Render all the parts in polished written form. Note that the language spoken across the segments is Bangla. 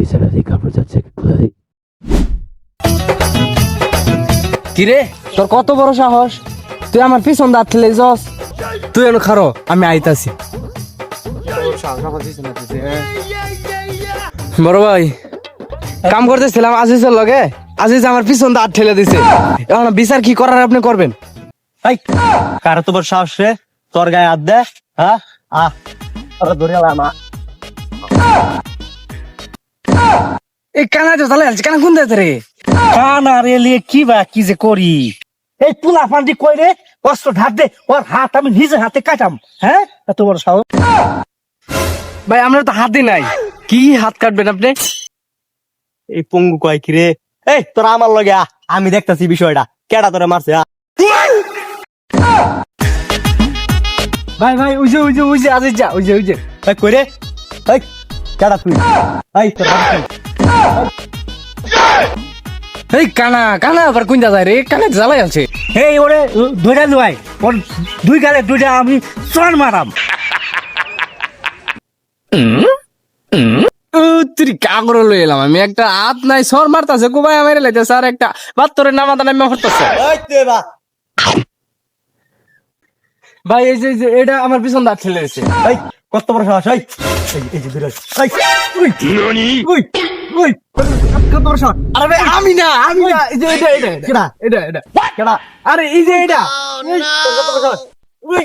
বেচারা দিয়ে কাপড় যাচ্ছে খুলে দিই। কিরে তোর কত বড় সাহস, তুই আমার পিছন দাঁত ঠেলে যাস। তুই এনে খারো, আমি আইতাছি। বড় ভাই, কাম করতেছিলাম আজিজের লগে, আজিজ আমার পিছন দাঁত ঠেলে দিছে। এখন বিচার কি করার আপনি করবেন। কার তো বড় সাহস রে, তোর গায়ে হাত দে। হ্যাঁ ধরে মা এই কানা তো চালে আলছে, কানা কোন দেয় রে? কানা রে লিয়ে কি বা কি যে করি, এই তুলা ফান্ডি কই রে, অস্ত্র ধার দে, ওর হাত আমি নিজের হাতে কাটাম। হ্যাঁ এত বড় সাহস। ভাই আমরা তো হাতই নাই, কি হাত কাটবেন আপনি? এই পঙ্গু কয় কি রে, এই তোরা আমার লগে আ, আমি দেখতাছি বিষয়টা, কেডা তোরে মারছে। ভাই ভাই ওই যে আজিজ যা, ওই যে কই রে, এই কেডা তুই, এই তোর হাত কই? এই কানা কানা আবার কোন যায় রে? কানা জ্বালাই আছে। এই ওরে ধরে লয়, ওর দুই গালে দুইটা আমি চড় মারাম। তুই কাগরে লই এলাম আমি, একটা হাত নাই সর মারতাছে কোবাই আমারে লাইতেছে, আর একটা বাত্তরের নামাতা নামে হরতাছে। ভাই এই যে এটা আমার পিছন দাঁত ঠেলে দিয়েছে। এই কত বড় সাহস, এই এই যে ধরে, এই উই কত বড় সাহস। আরে ভাই আমি না এই যে এটা কেডা এটা কেডা, আরে এই যে এটা এই কত বড় সাহস, উই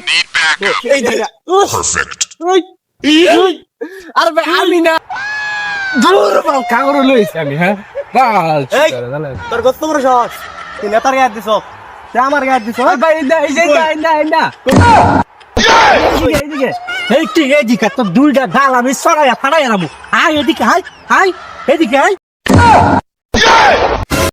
এই যে আরে ভাই আমি না, জোর বাল কাগরে লইছি আমি। হ্যাঁ এই তোর কত বড় সাহস, তুই নেতার গায়ে দিছ, তুই আমার গায়ে দিছ। ভাই এই যে এটা এইদিকে এই তুই এদিকে, তোর দুইটা ডাল আমি সরাইয়া ফাড়াইয়া রাখবো। আয় এদিকে, আয় আয় এদিকে, আয়।